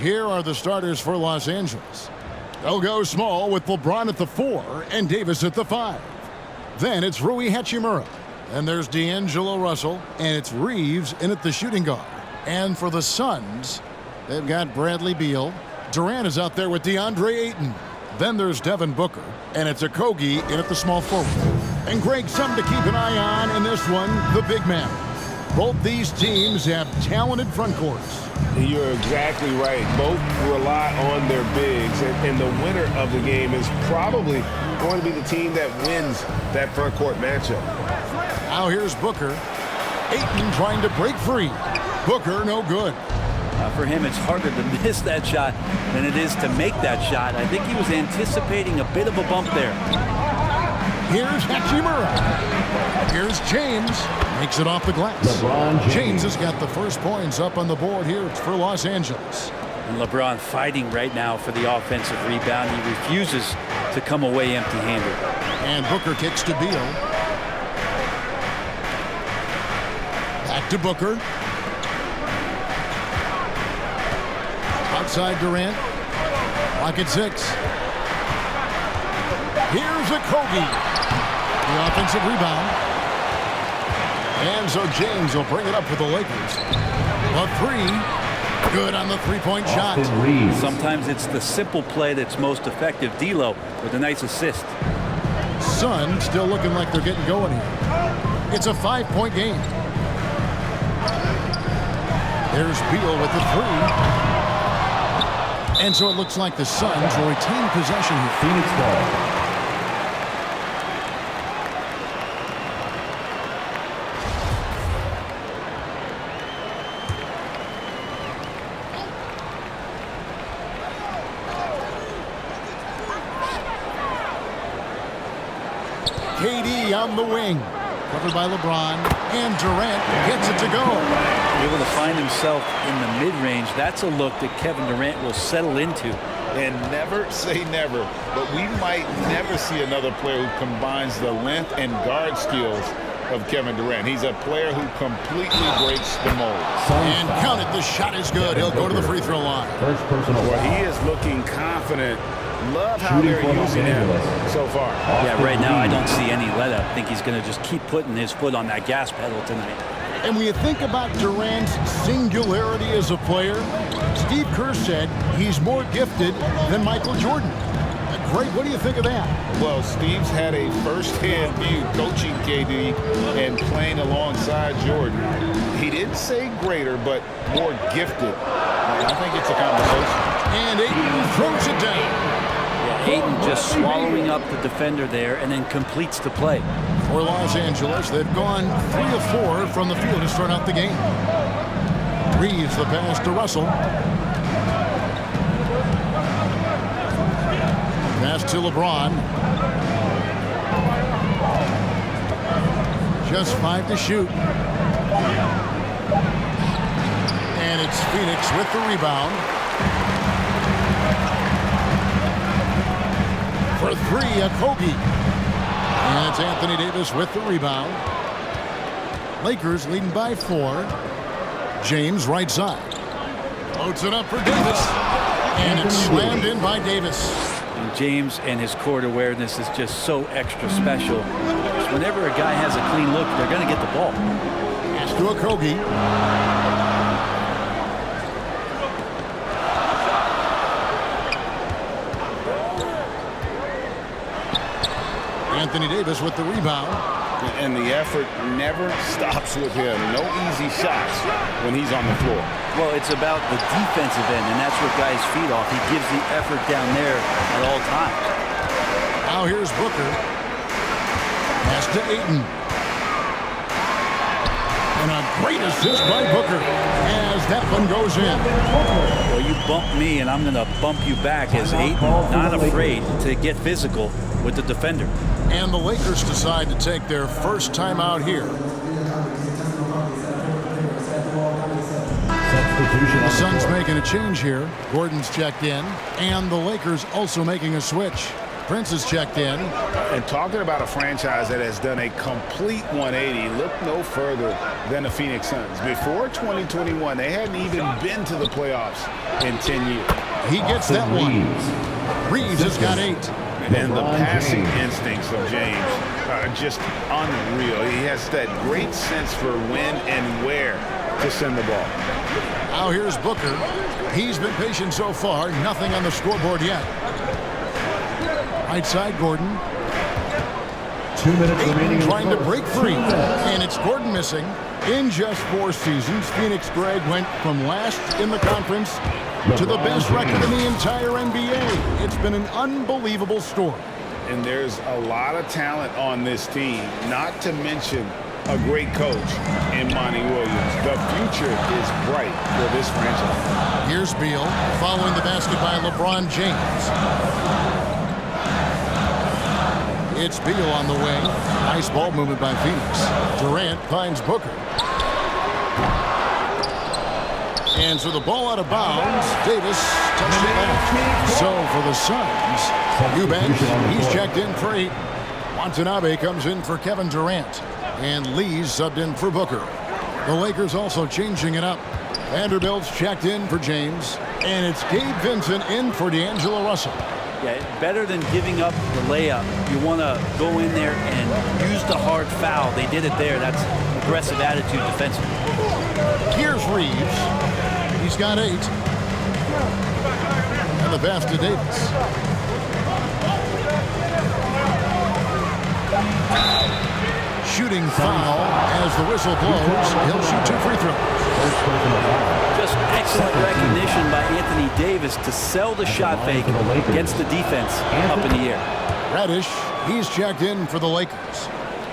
Here are the starters for Los Angeles. They'll go small with LeBron at the 4 and Davis at the 5. Then it's Rui Hachimura. And there's D'Angelo Russell, and it's Reeves in at the shooting guard. And for the Suns, they've got Bradley Beal. Durant is out there with DeAndre Ayton. Then there's Devin Booker, and it's Okogie in at the small forward. And Greg, something to keep an eye on in this one, the big man. Both these teams have talented front courts. You're exactly right. Both rely on their bigs, and the winner of the game is probably going to be the team that wins that front court matchup. Now here's Booker. Ayton trying to break free. Booker no good. For him, it's harder to miss that shot than it is to make that shot. I think he was anticipating a bit of a bump there. Here's Hachimura. Here's James. Makes it off the glass. James has got the first points up on the board here for Los Angeles. And LeBron fighting right now for the offensive rebound. He refuses to come away empty-handed. And Booker kicks to Beal. Back to Booker. Outside Durant. Lock at 6. Here's Okogie. The offensive rebound. And so James will bring it up for the Lakers. A 3. Good on the three-point shot. Sometimes it's the simple play that's most effective. D'Lo with a nice assist. Suns still looking like they're getting going here. It's a 5-point game. There's Beal with the 3. And so it looks like the Suns will retain possession here. Phoenix ball. KD on the wing. Covered by LeBron. And Durant gets it to go. Able to find himself in the mid-range. That's a look that Kevin Durant will settle into. And never say never, but we might never see another player who combines the length and guard skills of Kevin Durant. He's a player who completely breaks the mold. And count it, the shot is good. He'll go to the free throw line. Well, he is looking confident. Love how they're using him so far. Yeah, right now I don't see any let up. I think he's going to just keep putting his foot on that gas pedal tonight. And when you think about Durant's singularity as a player, Steve Kerr said he's more gifted than Michael Jordan. Greg, what do you think of that? Well, Steve's had a first-hand view coaching KD and playing alongside Jordan. He didn't say greater, but more gifted. And I think it's a conversation. And Ayton throws it down. Ayton just swallowing up the defender there and then completes the play. For Los Angeles, they've gone 3 of 4 from the field to start out the game. Reeves the pass to Russell. Pass to LeBron. Just 5 to shoot. And it's Phoenix with the rebound. For 3, Okogie. And it's Anthony Davis with the rebound. Lakers leading by 4. James right side. Loads it up for Davis. And it's slammed in by Davis. And James and his court awareness is just so extra special. Whenever a guy has a clean look, they're going to get the ball. Pass to Okogie. Anthony Davis with the rebound. And the effort never stops with him. No easy shots when he's on the floor. Well, it's about the defensive end, and that's what guys feed off. He gives the effort down there at all times. Now here's Booker. Pass to Ayton. And a great assist by Booker as that one goes in. Well, you bump me, and I'm going to bump you back as Ayton, not afraid to get physical with the defender. And the Lakers decide to take their first time out here. The Suns making a change here. Gordon's checked in. And the Lakers also making a switch. Prince is checked in. And talking about a franchise that has done a complete 180, look no further than the Phoenix Suns. Before 2021, they hadn't even been to the playoffs in 10 years. He gets that one. Reeves has got 8. And the passing instincts of James are just unreal. He has that great sense for when and where to send the ball. Now here's Booker. He's been patient so far. Nothing on the scoreboard yet. Right side, Gordon. 2 minutes remaining. Trying to break free. And it's Gordon missing. In just 4 seasons, Phoenix, Greg, went from last in the conference to the best record in the entire NBA. It's been an unbelievable story. And there's a lot of talent on this team, not to mention a great coach in Monty Williams. The future is bright for this franchise. Here's Beal following the basket by LeBron James. It's Beal on the wing. Nice ball movement by Phoenix. Durant finds Booker. And so the ball out of bounds. Davis touched it back. So for the Suns, Eubanks, he's checked in for 8. Watanabe comes in for Kevin Durant. And Lee's subbed in for Booker. The Lakers also changing it up. Vanderbilt's checked in for James. And it's Gabe Vincent in for D'Angelo Russell. Yeah, better than giving up the layup. You want to go in there and use the hard foul. They did it there. That's aggressive attitude defensively. Here's Reeves. He's got 8. And the pass to Davis. Shooting foul as the whistle blows. He'll shoot 2 free throws. Just excellent recognition by Anthony Davis to sell the shot fake against the defense up in the air. Reddish, he's checked in for the Lakers.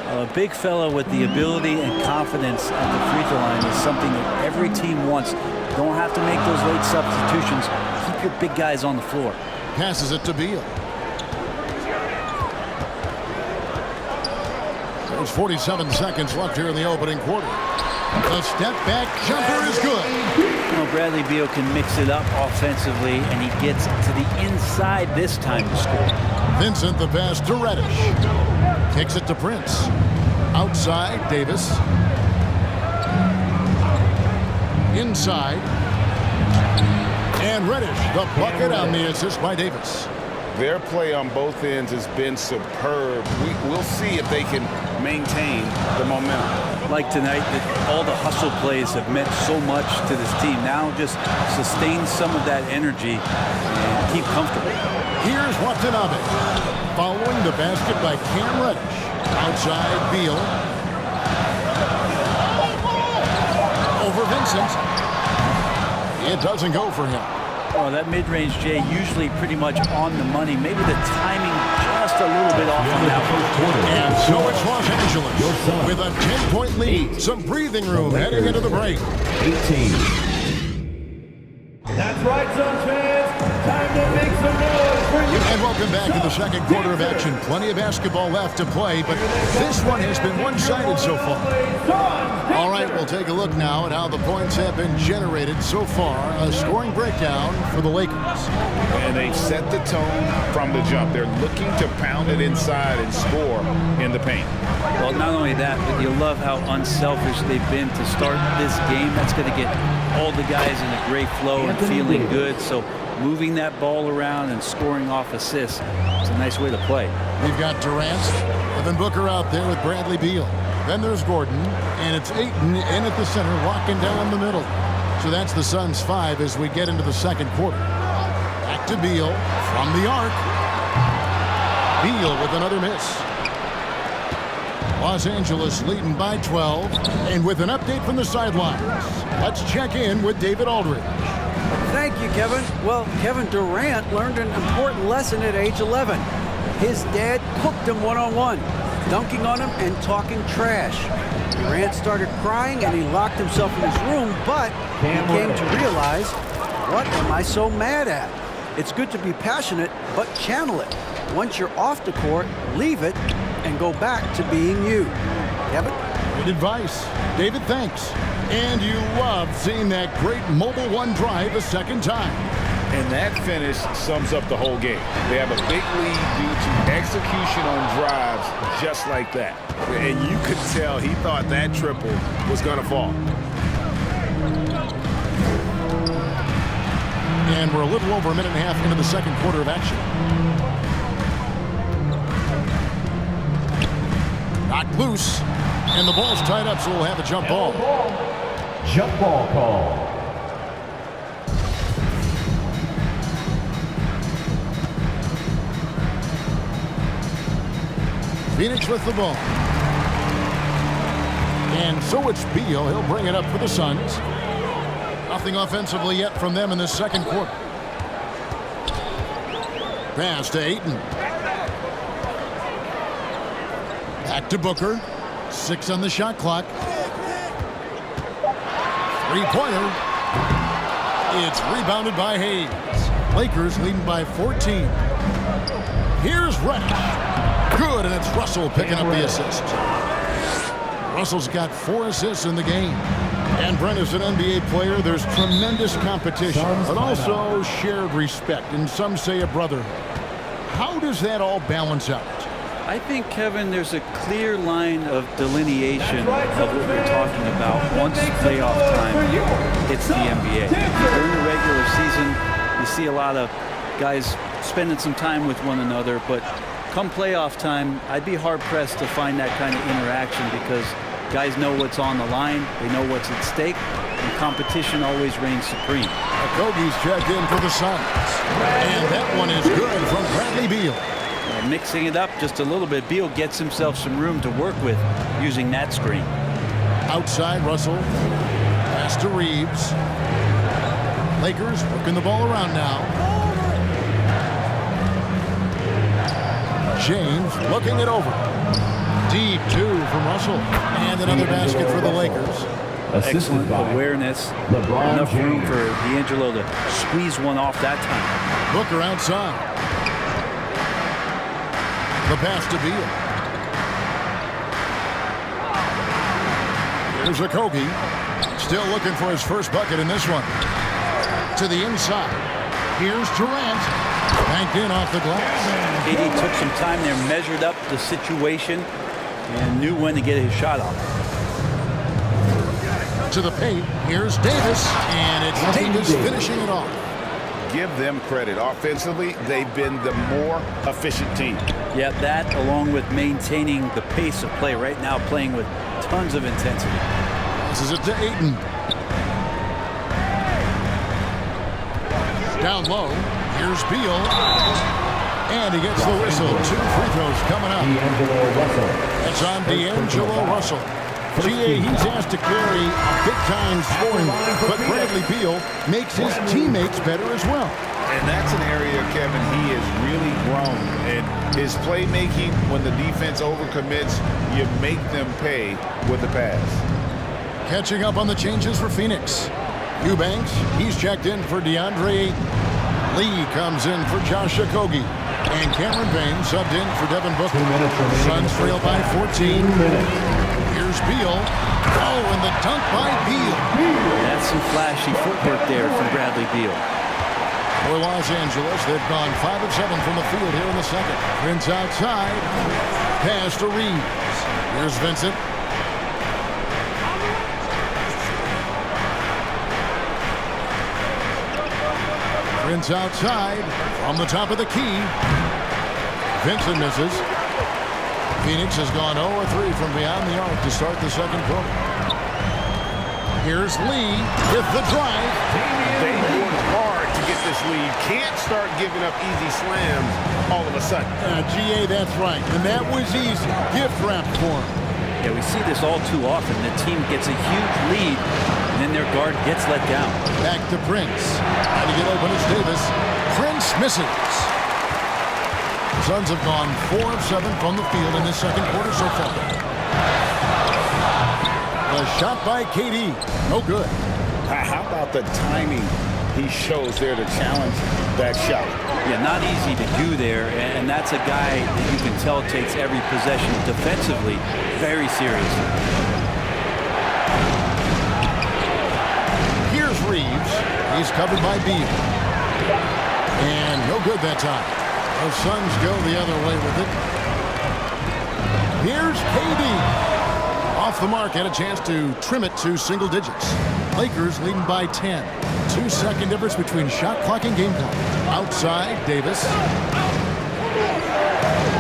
A big fella with the ability and confidence at the free throw line is something that every team wants. Don't have to make those late substitutions. Keep your big guys on the floor. Passes it to Beal. There's 47 seconds left here in the opening quarter. The step back jumper is good. You know, Bradley Beal can mix it up offensively, and he gets to the inside this time to score. Vincent the pass to Reddish. Kicks it to Prince. Outside, Davis. Inside. And Reddish, the bucket on the assist by Davis. Their play on both ends has been superb. We'll see if they can maintain the momentum. Like tonight, that all the hustle plays have meant so much to this team. Now just sustain some of that energy and keep comfortable. Here's Watanabe. Following the basket by Cam Reddish. Outside, Beal. Over Vincent. It doesn't go for him. Oh, that mid-range, Jay, usually pretty much on the money. Maybe the timing just a little bit off on that one. And so it's Los Angeles with a 10-point lead. Some breathing room heading into the break. 18. That's right, Suns fans. Time to make some noise for you. And welcome back to the second quarter of action. Plenty of basketball left to play, but this one has been one-sided so far. All right, we'll take a look now at how the points have been generated so far. A scoring breakdown for the Lakers. And they've set the tone from the jump. They're looking to pound it inside and score in the paint. Well, not only that, but you'll love how unselfish they've been to start this game. That's going to get all the guys in a great flow and feeling good. So moving that ball around and scoring off assists, it's a nice way to play. We've got Durant, Devin Booker out there with Bradley Beal. Then there's Gordon, and it's Ayton in at the center, locking down the middle. So that's the Suns' 5 as we get into the second quarter. Back to Beal from the arc. Beal with another miss. Los Angeles leading by 12, and with an update from the sidelines, let's check in with David Aldridge. Thank you, Kevin. Well, Kevin Durant learned an important lesson at age 11. His dad cooked him one-on-one, dunking on him and talking trash. Durant started crying and he locked himself in his room, but he came to realize, what am I so mad at? It's good to be passionate, but channel it. Once you're off the court, leave it and go back to being you. Kevin? Great advice. David, thanks. And you love seeing that great Mobile One drive a second time. And that finish sums up the whole game. They have a big lead due to execution on drives just like that. And you could tell he thought that triple was going to fall. And we're a little over a minute and a half into the second quarter of action. Knocked loose. And the ball's tied up, so we'll have a jump ball. Jump ball call. Phoenix with the ball. And so it's Beal. He'll bring it up for the Suns. Nothing offensively yet from them in this second quarter. Pass to Ayton. Back to Booker. 6 on the shot clock. Three-pointer. It's rebounded by Hayes. Lakers leading by 14. Here's Reddish. Good, and it's Russell picking up the assist. Russell's got 4 assists in the game. And Brent, is an NBA player, there's tremendous competition, but also shared respect, and some say a brotherhood. How does that all balance out? I think, Kevin, there's a clear line of delineation of what we're talking about once playoff time hits the NBA. During the regular season, you see a lot of guys spending some time with one another, but come playoff time, I'd be hard-pressed to find that kind of interaction because guys know what's on the line, they know what's at stake, and competition always reigns supreme. Kogi's checked in for the Suns. And that one is good from Bradley Beal. Mixing it up just a little bit, Beal gets himself some room to work with using that screen. Outside, Russell. Pass to Reeves. Lakers working the ball around now. James looking it over. Deep 2 from Russell. And another basket for the Lakers. Excellent awareness. Enough room for D'Angelo to squeeze one off that time. Booker outside. The pass to Beal. Here's a Kogi. Still looking for his first bucket in this one. To the inside. Here's Durant. Banked in off the glass. KD took some time there, measured up the situation, and knew when to get his shot off. To the paint. Here's Davis. And it's Davis finishing it off. Give them credit. Offensively, they've been the more efficient team. Yeah, that along with maintaining the pace of play right now, playing with tons of intensity. Passes it to Ayton. Down low. Here's Beal. And he gets the whistle. 2 free throws coming up. It's on D'Angelo Russell. GA, he's asked to carry big-time scoring, but Bradley Beal makes his teammates better as well. And that's an area, Kevin, he has really grown. And his playmaking, when the defense overcommits, you make them pay with the pass. Catching up on the changes for Phoenix. Eubanks, he's checked in for DeAndre. Lee comes in for Josh Okogie. And Cameron Payne subbed in for Devin Booker. Suns trail by 14. Here's Beal. Oh, and the dunk by Beal. That's some flashy footwork there from Bradley Beal. For Los Angeles, they've gone 5 of 7 from the field here in the second. Prince outside. Pass to Reeves. Here's Vincent. Prince outside from the top of the key. Vincent misses. Phoenix has gone 0-3 from beyond the arc to start the second quarter. Here's Lee with the drive. They worked hard to get this lead. Can't start giving up easy slams all of a sudden. GA, that's right. And that was easy. Gift wrap for him. Yeah, we see this all too often. The team gets a huge lead, and then their guard gets let down. Back to Prince. Trying to get open is Davis. Prince misses. The Suns have gone 4 of 7 from the field in this second quarter so far. A shot by KD. No good. How about the timing he shows there to challenge that shot? Yeah, not easy to do there, and that's a guy that you can tell takes every possession defensively very seriously. Here's Reeves. He's covered by Beal. And no good that time. The Suns go the other way with it. Here's KD. Off the mark, had a chance to trim it to single digits. Lakers leading by 10. 2-second difference between shot clock and game clock. Outside, Davis.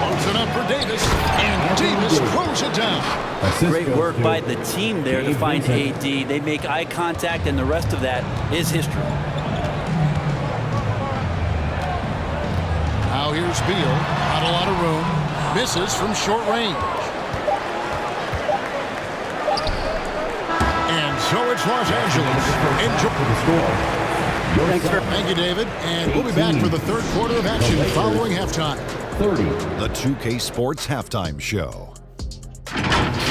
Loads it up for Davis. And Davis throws it down. Great work by the team there to find AD. They make eye contact, and the rest of that is history. Now here's Beal. Not a lot of room. Misses from short range. And so it's Los Angeles. Thank you, David. And we'll be back for the third quarter of action following halftime. 30. The 2K Sports Halftime Show.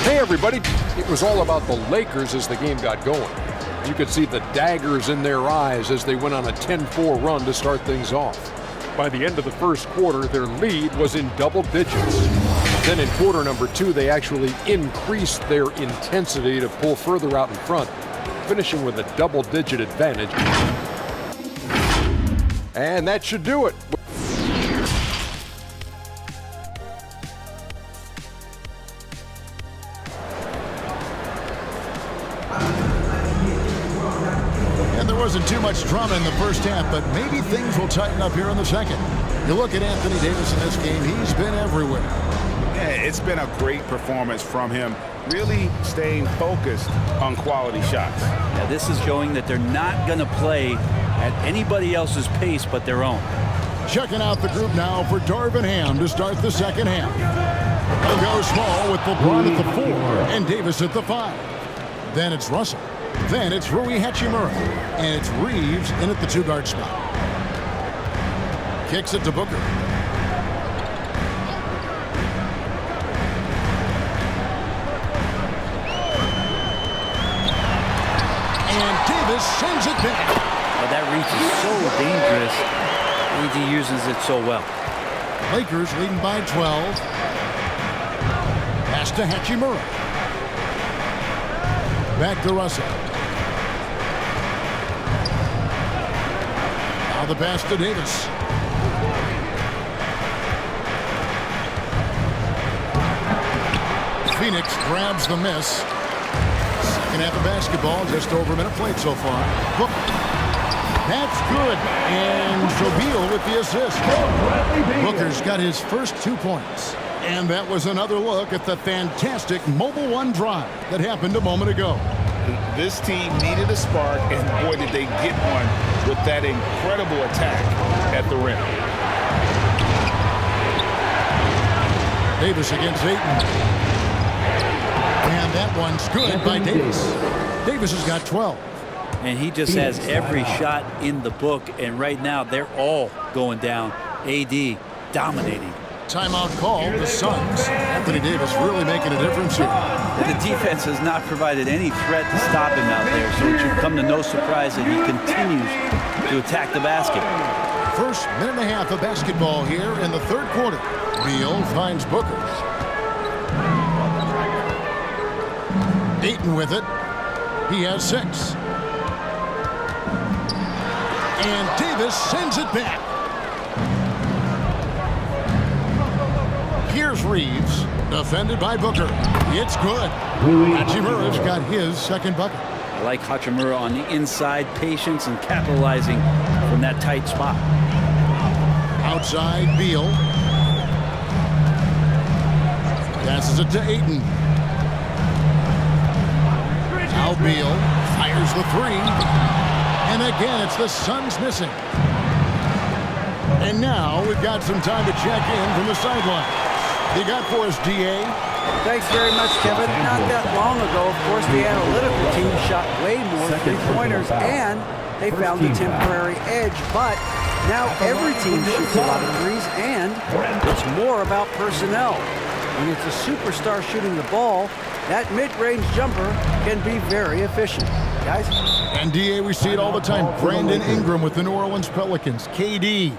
Hey, everybody. It was all about the Lakers as the game got going. You could see the daggers in their eyes as they went on a 10-4 run to start things off. By the end of the first quarter, their lead was in double digits. Then in quarter number 2, they actually increased their intensity to pull further out in front, finishing with a double-digit advantage. And that should do it. Wasn't too much drama in the first half, but maybe things will tighten up here in the second. You look at Anthony Davis in this game, he's been everywhere. Yeah, it's been a great performance from him, really staying focused on quality shots. Yeah, this is showing that they're not going to play at anybody else's pace but their own. Checking out the group now for Darvin Ham to start the second half. They'll go small with LeBron at the 4 and Davis at the 5. Then it's Russell. Then it's Rui Hachimura, and it's Reeves in at the 2-guard spot. Kicks it to Booker. And Davis sends it back. Well, that reach is so dangerous. AD uses it so well. Lakers leading by 12. Pass to Hachimura. Back to Russell. Now the pass to Davis. Phoenix grabs the miss. Second half of basketball, just over a minute played so far. Book. That's good. And so Beal with the assist. Booker's got his first 2 points. And that was another look at the fantastic Mobile One drive that happened a moment ago. This team needed a spark, and boy, did they get one with that incredible attack at the rim. Davis against Ayton. And that one's good by Davis. Davis has got 12. And he just has every shot in the book, and right now they're all going down. AD dominating. Timeout called the Suns. Anthony Davis really making a difference here. The defense has not provided any threat to stop him out there, so it should come to no surprise that he continues to attack the basket. First minute and a half of basketball here in the third quarter. Beal finds Booker. Ayton with it. He has 6. And Davis sends it back. Here's Reeves, defended by Booker. It's good. Hachimura's got his second bucket. I like Hachimura on the inside, patience and capitalizing from that tight spot. Outside, Beal. Passes it to Ayton. Now Beal fires the 3. And again, it's the Suns missing. And now we've got some time to check in from the sideline. You got for us, D.A.? Thanks very much, Kevin. Not that long ago, of course, the analytical team shot way more three-pointers, and they found a temporary edge. But now every team shoots a lot of threes, and it's more about personnel. When it's a superstar shooting the ball, that mid-range jumper can be very efficient. Guys? And, D.A., we see it all the time. Brandon Ingram with the New Orleans Pelicans. KD.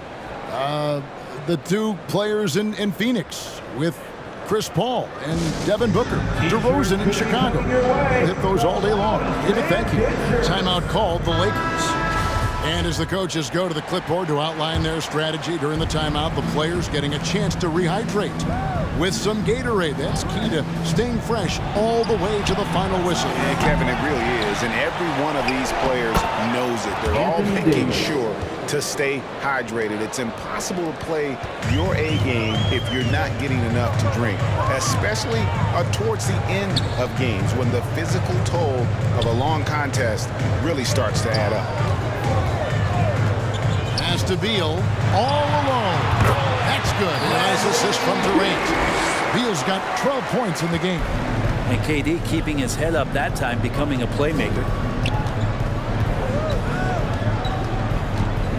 The 2 players in Phoenix with Chris Paul and Devin Booker. DeRozan in Chicago. Hit those all day long. David, thank you. Timeout called the Lakers. And as the coaches go to the clipboard to outline their strategy during the timeout, the players getting a chance to rehydrate with some Gatorade. That's key to staying fresh all the way to the final whistle. And Kevin, it really is. And every one of these players knows it. They're all making sure to stay hydrated. It's impossible to play your A game if you're not getting enough to drink, especially towards the end of games when the physical toll of a long contest really starts to add up. Pass to Beal, all alone. That's good. A nice assist from Durant. Beal's got 12 points in the game. And KD keeping his head up that time, becoming a playmaker.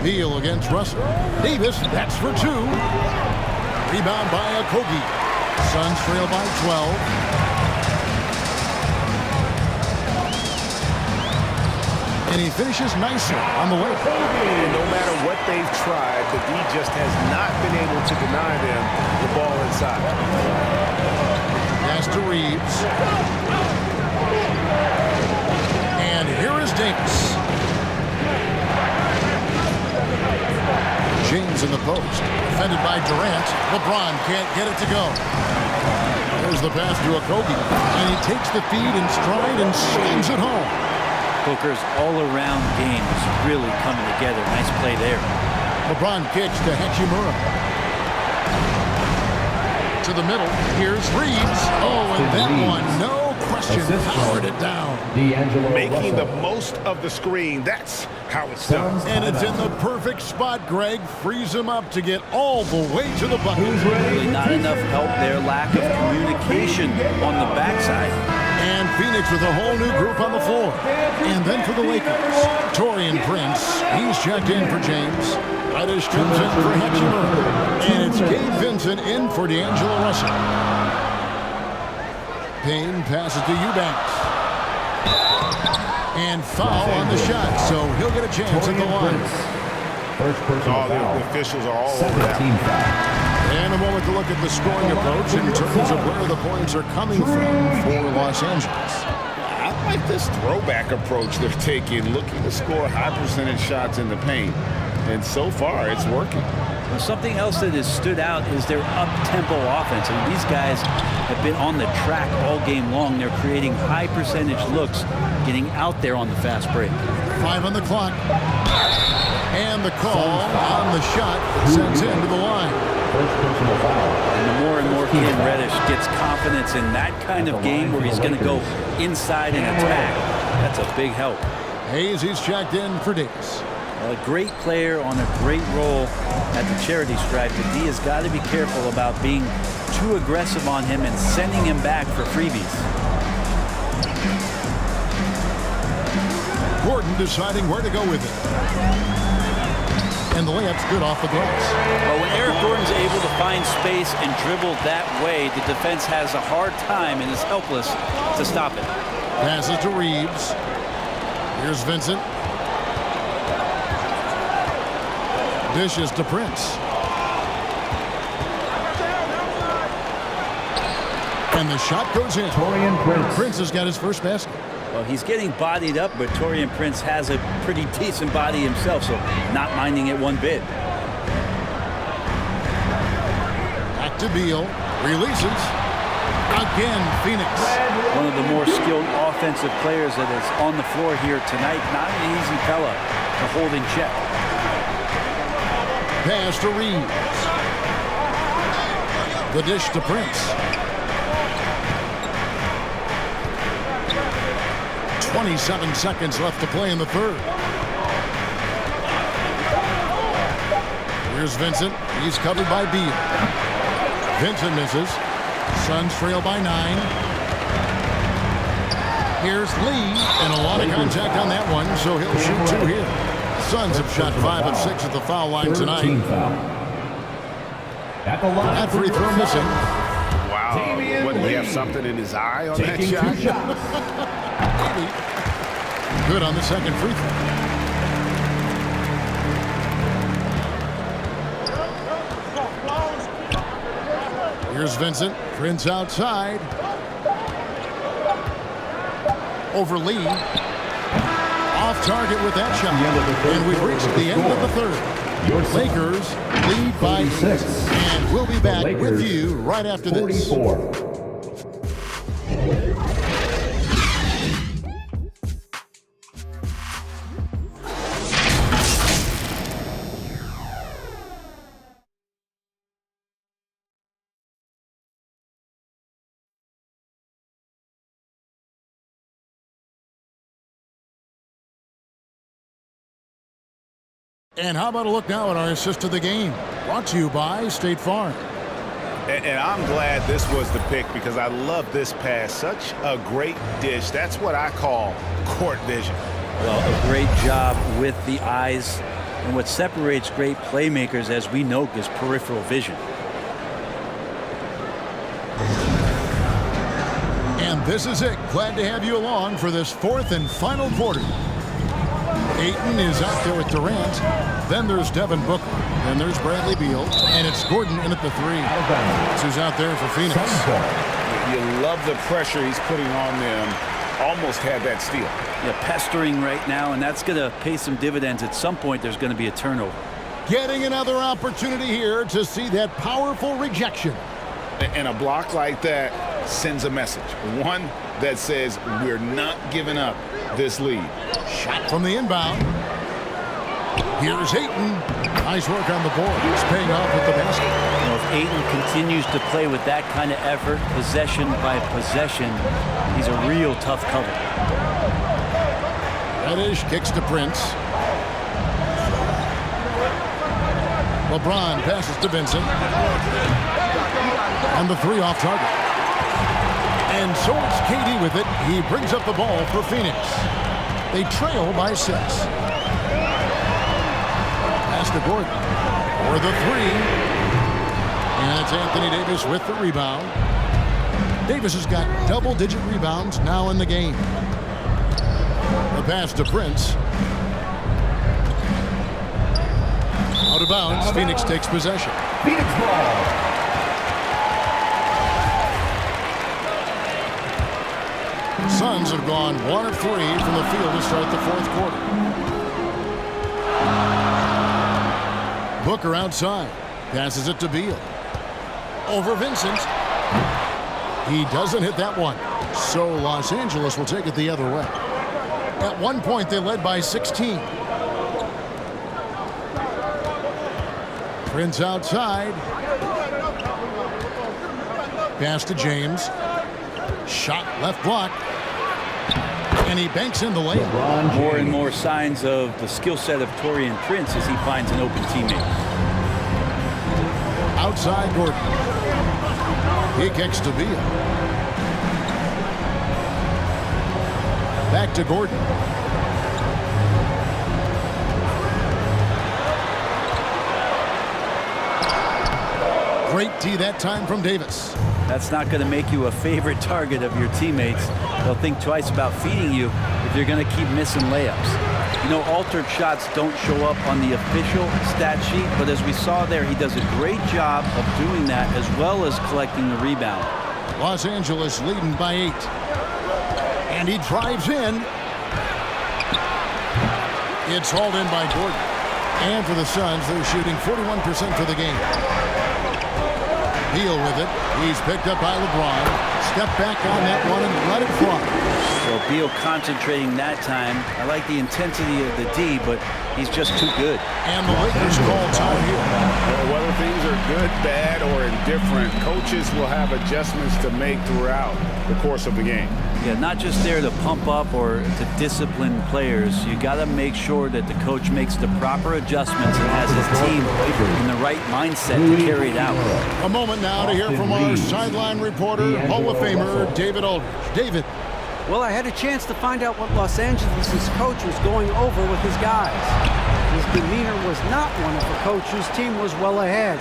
Beal against Russell. Davis, that's for 2. Rebound by Okogie. Suns trail by 12. And he finishes nicely on the way. And no matter what they've tried, the D just has not been able to deny them the ball inside. Pass to Reeves. And here is Davis. James in the post. Defended by Durant. LeBron can't get it to go. There's the pass to Okogie. And he takes the feed in stride and slams it home. Booker's all-around game is really coming together. Nice play there. LeBron kicks to Hachimura. To the middle. Here's Reeves. Oh, and that one, no question, powered it down. Making the most of the screen. That's how it's done. And it's in the perfect spot, Greg. Frees him up to get all the way to the bucket. Really not enough help there. Lack of communication on the backside. And Phoenix with a whole new group on the floor. And then for the Lakers, Taurean Prince. He's checked in for James. Reddish comes in for Hachimura. And it's Gabe Vincent in for D'Angelo Russell. Payne passes to Eubanks. And foul on the shot, so he'll get a chance at the line. The officials are all over that. And a moment to look at the scoring approach in terms of where the points are coming from for Los Angeles. I like this throwback approach they're taking, looking to score high percentage shots in the paint. And so far, it's working. Well, something else that has stood out is their up-tempo offense. I mean, these guys have been on the track all game long. They're creating high percentage looks, getting out there on the fast break. 5 on the clock. And the call on the shot that sends him to the line. And the more and more Cam Reddish gets confidence in that kind of game where he's going to go inside and attack, that's a big help. Hayes, he's checked in for Davis. A great player on a great role at the charity stripe. The D has got to be careful about being too aggressive on him and sending him back for freebies. Gordon deciding where to go with it. And the layup's good off the glass. Well, when Eric Gordon's able to find space and dribble that way, the defense has a hard time and is helpless to stop it. Passes to Reeves. Here's Vincent. Dishes to Prince. And the shot goes in. Taurean Prince. Prince has got his first basket. Well, he's getting bodied up, but Taurean Prince has a pretty decent body himself, so not minding it one bit. Back to Beal. Releases. Again, Phoenix. One of the more skilled offensive players that is on the floor here tonight. Not an easy fella to hold in check. Pass to Reeves. The dish to Prince. 27 seconds left to play in the third. Here's Vincent. He's covered by Beal. Vincent misses. Suns trail by 9. Here's Lee. And a lot of contact on that one, so he'll shoot 2 here. Suns have shot 5 of 6 at the foul line tonight. That free throw missing. Wow. What, did he have something in his eye on that shot? Good on the second free throw. Here's Vincent. Prince outside. Over Lee. off target with that shot. And we've reached the end of the third. Lakers lead by 8. And we'll be back with you right after this. 44. And how about a look now at our assist of the game? Brought to you by State Farm. And I'm glad this was the pick because I love this pass. Such a great dish. That's what I call court vision. Well, a great job with the eyes. And what separates great playmakers, as we know, is peripheral vision. And this is it. Glad to have you along for this fourth and final quarter. Ayton is out there with Durant. Then there's Devin Booker. Then there's Bradley Beal. And it's Gordon in at the 3. That's who's out there for Phoenix. You love the pressure he's putting on them. Almost had that steal. Yeah, pestering right now, and that's going to pay some dividends. At some point, there's going to be a turnover. Getting another opportunity here to see that powerful rejection. And a block like that sends a message. One that says we're not giving up this lead. Shot from the inbound. Here's Ayton. Nice work on the board. He's paying off with the basket. You know, if Ayton continues to play with that kind of effort, possession by possession, he's a real tough cover. Reddish kicks to Prince. LeBron passes to Vincent. And the 3 off target. And so it's KD with it. He brings up the ball for Phoenix. They trail by 6. Pass to Gordon for the 3. And it's Anthony Davis with the rebound. Davis has got double-digit rebounds now in the game. The pass to Prince. Out of bounds. Phoenix takes possession. Phoenix ball. Suns have gone 1 of 3 from the field to start the fourth quarter. Booker outside. Passes it to Beal. Over Vincent. He doesn't hit that one. So Los Angeles will take it the other way. At one point, they led by 16. Prince outside. Pass to James. Shot left block. And he banks in the layup. More and more signs of the skill set of Taurean Prince as he finds an open teammate. Outside Gordon. He kicks to Beal. Back to Gordon. Great D that time from Davis. That's not going to make you a favorite target of your teammates. They'll think twice about feeding you if you're going to keep missing layups. You know, altered shots don't show up on the official stat sheet, but as we saw there, he does a great job of doing that as well as collecting the rebound. Los Angeles leading by 8. And he drives in. It's hauled in by Gordon. And for the Suns, they're shooting 41% for the game. Beal with it. He's picked up by LeBron. Step back on that one and let it fly. So Beal concentrating that time. I like the intensity of the D, but he's just too good. And the Lakers call time here. Well, whether things are good, bad, or indifferent, coaches will have adjustments to make throughout the course of the game. Yeah, not just there to pump up or to discipline players. You got to make sure that the coach makes the proper adjustments and has his team in the right mindset to carry it out. A moment now to hear from our sideline reporter, Hall of Famer David Aldridge. David. Well, I had a chance to find out what Los Angeles' coach was going over with his guys. His demeanor was not one of a coach whose team was well ahead.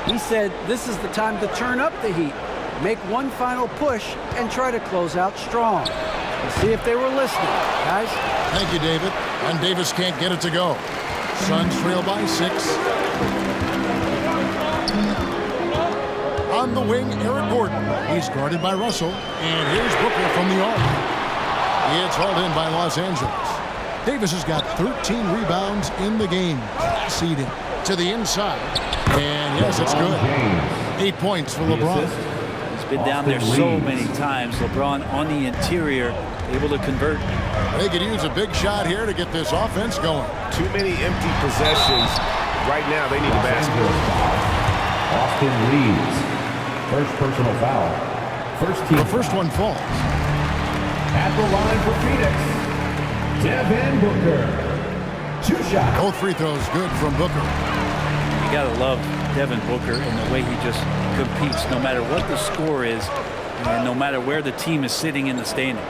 He said this is the time to turn up the heat, make one final push, and try to close out strong. We'll see if they were listening, guys. Thank you, David. And Davis can't get it to go. Suns trail by 6. On the wing, Eric Gordon. He's guarded by Russell. And here's Booker from the arc. It's hauled in by Los Angeles. Davis has got 13 rebounds in the game. Seeded to the inside. And yes, it's good. 8 points for LeBron. He's been down there so many times. LeBron on the interior, able to convert. They could use a big shot here to get this offense going. Too many empty possessions. Right now, they need a basket. Austin Reeves. First personal foul. First team. The first one falls. At the line for Phoenix, Devin Booker. 2 shots. Both free throws good from Booker. You gotta love Devin Booker and the way he just competes no matter what the score is and no matter where the team is sitting in the standing.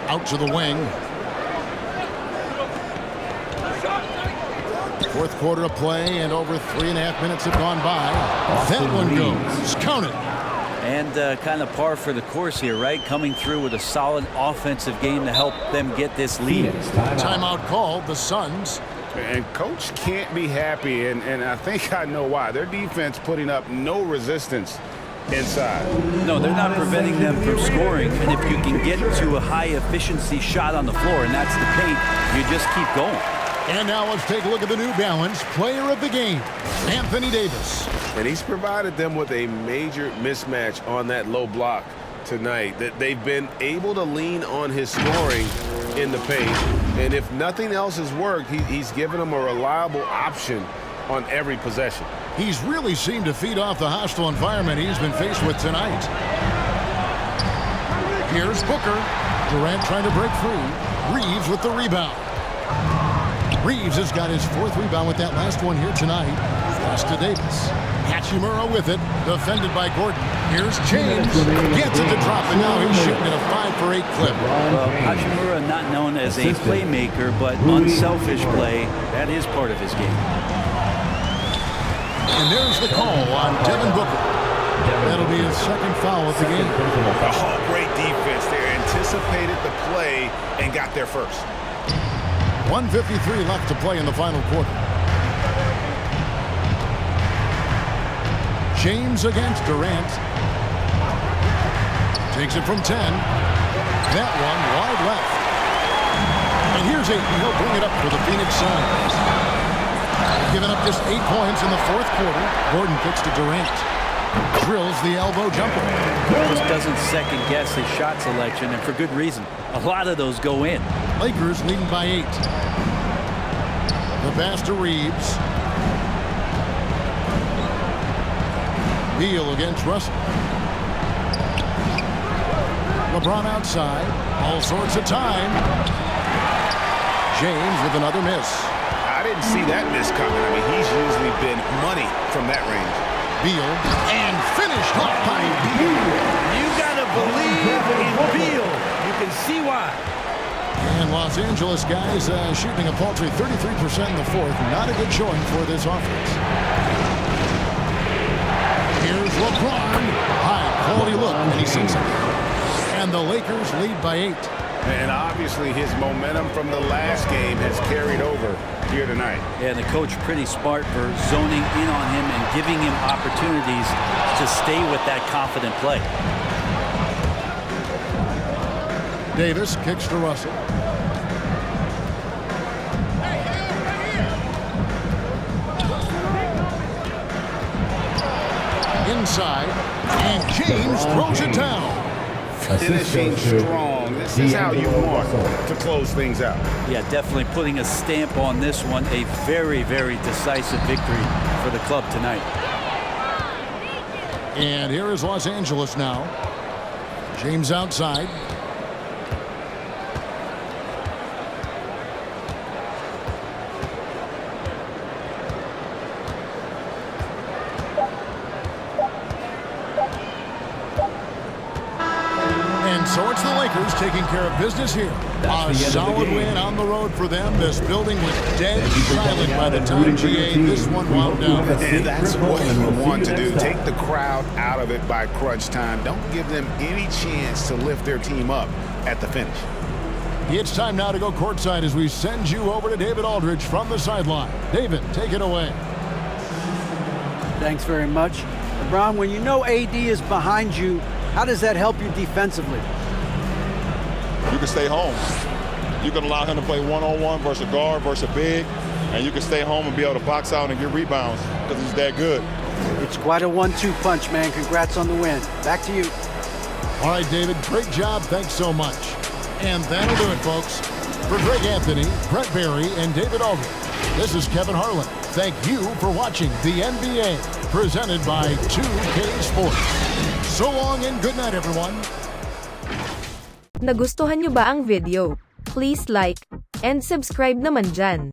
Out to the wing. Fourth quarter of play, and over 3.5 minutes have gone by. That one goes. Count it. And kind of par for the course here, right? Coming through with a solid offensive game to help them get this lead. Timeout called, the Suns. And coach can't be happy, and I think I know why. Their defense putting up no resistance inside. No, they're not preventing them from scoring. And if you can get to a high-efficiency shot on the floor, and that's the paint, you just keep going. And now let's take a look at the New Balance player of the game, Anthony Davis. And he's provided them with a major mismatch on that low block tonight. That they've been able to lean on his scoring in the paint. And if nothing else has worked, he's given them a reliable option on every possession. He's really seemed to feed off the hostile environment he's been faced with tonight. Here's Booker. Durant trying to break free. Reeves with the rebound. Reeves has got his 4th rebound with that last one here tonight. Pass to Davis. Hachimura with it. Defended by Gordon. Here's James. Gets it to drop, and now he's shooting at a 5-for-8 clip. Well, Hachimura not known as a playmaker, but unselfish play. That is part of his game. And there's the call on Devin Booker. That'll be his 2nd foul of the game. Oh, great defense there. Anticipated the play and got there first. 1:53 left to play in the final quarter. James against Durant. Takes it from 10. That one wide left. And here's 8. He'll bring it up for the Phoenix Suns. Giving up just 8 points in the 4th quarter. Gordon kicks to Durant. Drills the elbow jumper. Just doesn't second-guess his shot selection, and for good reason. A lot of those go in. Lakers leading by 8. The pass to Reeves. Beal against Russell. LeBron outside. All sorts of time. James with another miss. I didn't see that miss coming. I mean, he's usually been money from that range. Beal, and finished off by Beal. You gotta believe in Beal. You can see why. And Los Angeles guys shooting a paltry 33% in the 4th. Not a good showing for this offense. Here's LeBron. High quality look, and he sinks it. And the Lakers lead by 8. And obviously his momentum from the last game has carried over here tonight. Yeah, the coach pretty smart for zoning in on him and giving him opportunities to stay with that confident play. Davis kicks to Russell. Inside, and James throws it down. Finishing strong. This is how you want to close things out. Yeah, definitely putting a stamp on this one. A very, very decisive victory for the club tonight. And here is Los Angeles now. James outside. So it's the Lakers taking care of business here. A solid win on the road for them. This building was dead silent by the time GA this one wound down. And that's what you want to do. Take the crowd out of it by crunch time. Don't give them any chance to lift their team up at the finish. It's time now to go courtside as we send you over to David Aldridge from the sideline. David, take it away. Thanks very much. LeBron, when you know AD is behind you, how does that help you defensively? you can stay home. You can allow him to play one-on-one versus a guard versus a big, and you can stay home and be able to box out and get rebounds because he's that good. It's quite a 1-2 punch, man. Congrats on the win. Back to you. All right, David, great job. Thanks so much. And that'll do it, folks. For Greg Anthony, Brett Barry, and David Aldridge, this is Kevin Harlan. Thank you for watching the NBA, presented by 2K Sports. So long and good night, everyone. Nagustuhan nyo ba ang video? Please like and subscribe naman dyan.